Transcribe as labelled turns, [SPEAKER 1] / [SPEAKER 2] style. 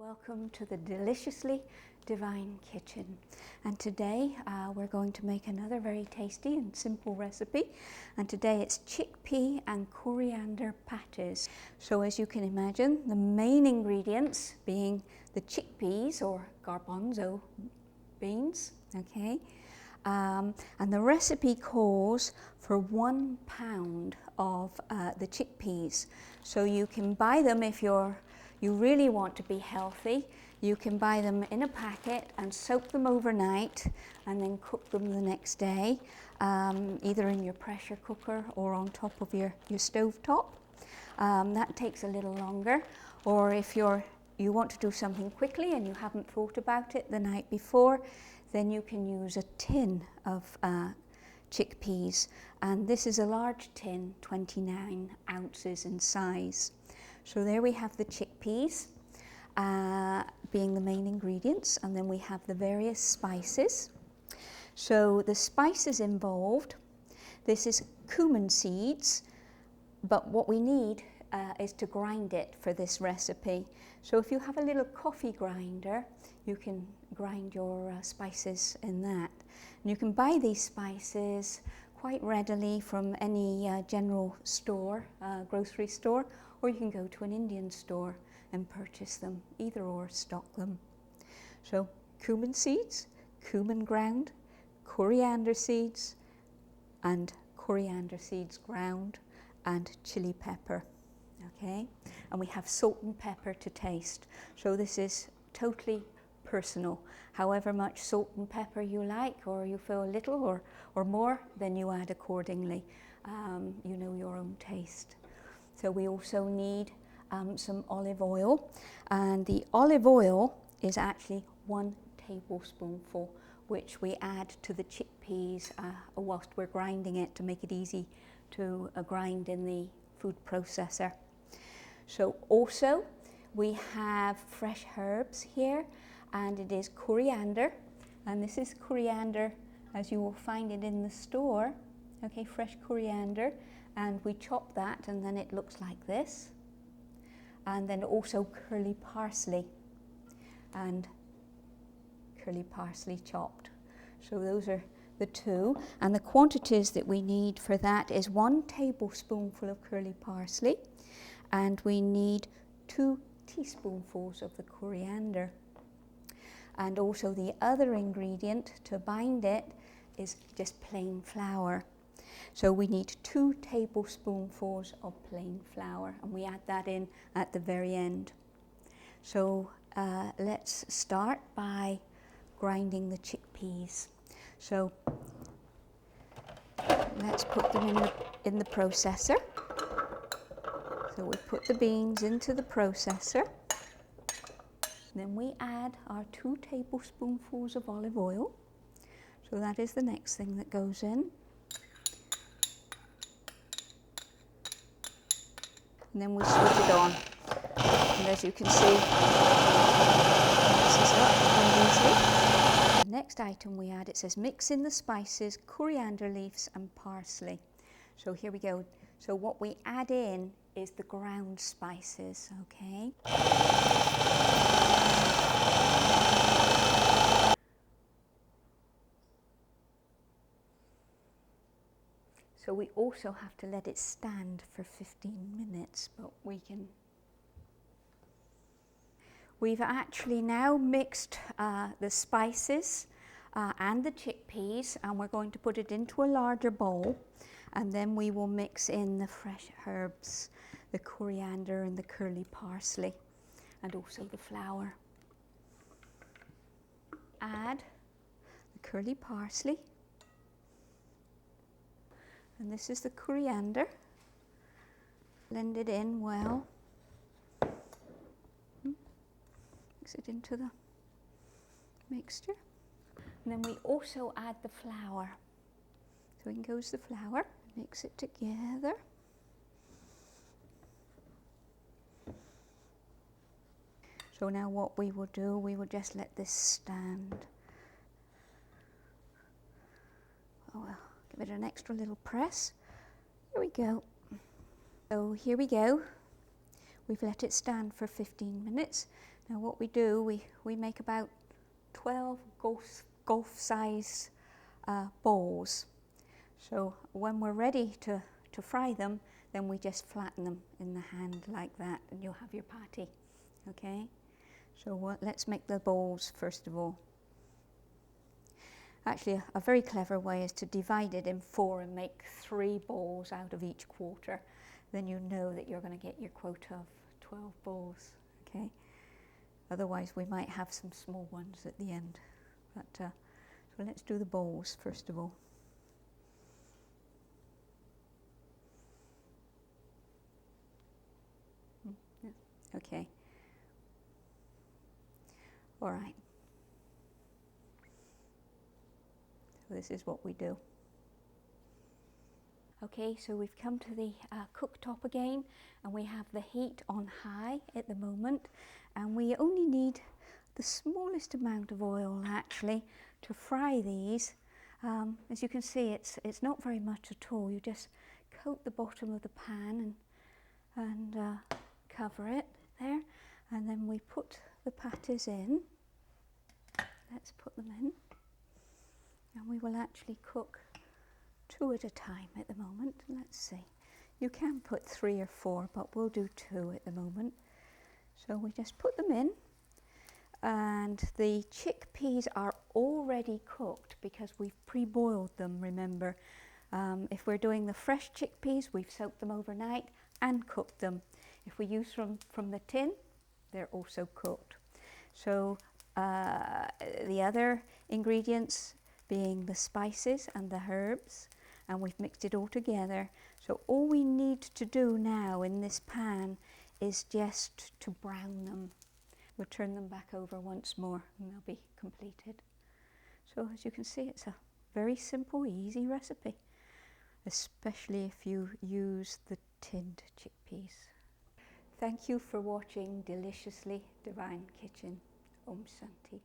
[SPEAKER 1] Welcome to the Deliciously Divine Kitchen, and today we're going to make another very tasty and simple recipe, and today it's chickpea and coriander patties. So as you can imagine, the main ingredients being the chickpeas or garbanzo beans, okay, and the recipe calls for 1 pound of the chickpeas. So you can buy them if you really want to be healthy. You can buy them in a packet and soak them overnight and then cook them the next day, either in your pressure cooker or on top of your stove top. That takes a little longer. Or if you want to do something quickly and you haven't thought about it the night before, then you can use a tin of chickpeas. And this is a large tin, 29 ounces in size. So there we have the chickpeas being the main ingredients, and then we have the various spices. So the spices involved, this is cumin seeds, but what we need is to grind it for this recipe. So if you have a little coffee grinder, you can grind your spices in that. And you can buy these spices quite readily from any general store, grocery store, or you can go to an Indian store and purchase them, either or stock them. So cumin seeds, cumin ground, coriander seeds ground, and chili pepper, okay? And we have salt and pepper to taste. So this is totally personal. However much salt and pepper you like, or you feel a little or more, then you add accordingly. You know your own taste. So we also need some olive oil, and the olive oil is actually 1 tablespoonful, which we add to the chickpeas whilst we're grinding it to make it easy to grind in the food processor. So also we have fresh herbs here, and it is coriander, and this is coriander as you will find it in the store, okay, fresh coriander. And we chop that, and then it looks like this. And then also curly parsley, and curly parsley chopped. So those are the two. And the quantities that we need for that is 1 tablespoonful of curly parsley, and we need 2 teaspoonfuls of the coriander. And also the other ingredient to bind it is just plain flour. So we need 2 tablespoonfuls of plain flour, and we add that in at the very end. So let's start by grinding the chickpeas. So let's put them in the processor. So we put the beans into the processor. Then we add our 2 tablespoonfuls of olive oil. So that is the next thing that goes in. And then we switch it on, and as you can see, it mixes up quite easily. The next item we add, it says mix in the spices, coriander leaves and parsley. So here we go. So what we add in is the ground spices, okay? So we also have to let it stand for 15 minutes, but we've actually now mixed the spices and the chickpeas, and we're going to put it into a larger bowl, and then we will mix in the fresh herbs, the coriander and the curly parsley, and also the flour. Add the curly parsley. And this is the coriander. Blend it in well. Mix it into the mixture. And then we also add the flour. So in goes the flour. Mix it together. So now what we will do, we will just let this stand. Oh well. Give it an extra little press. Here we go. So here we go. We've let it stand for 15 minutes. Now what we do, we make about 12 golf-size balls. So when we're ready to fry them, then we just flatten them in the hand like that, and you'll have your patty. Okay? So let's make the balls first of all. Actually, a very clever way is to divide it in 4 and make 3 balls out of each quarter. Then you know that you're going to get your quota of 12 balls. Okay? Otherwise, we might have some small ones at the end. But so let's do the balls first of all. Okay. All right. So this is what we do. Okay, so we've come to the cooktop again, and we have the heat on high at the moment, and we only need the smallest amount of oil actually to fry these. As you can see, it's not very much at all. You just coat the bottom of the pan and cover it there, and then we put the patties in. Let's put them in, and we will actually cook 2 at a time at the moment. Let's see. You can put 3 or 4, but we'll do 2 at the moment. So we just put them in, and the chickpeas are already cooked because we've pre-boiled them, remember. If we're doing the fresh chickpeas, we've soaked them overnight and cooked them. If we use from the tin, they're also cooked. So the other ingredients being the spices and the herbs, and we've mixed it all together. So all we need to do now in this pan is just to brown them. We'll turn them back over once more and they'll be completed. So as you can see, it's a very simple, easy recipe, especially if you use the tinned chickpeas. Thank you for watching Deliciously Divine Kitchen. Om Shanti.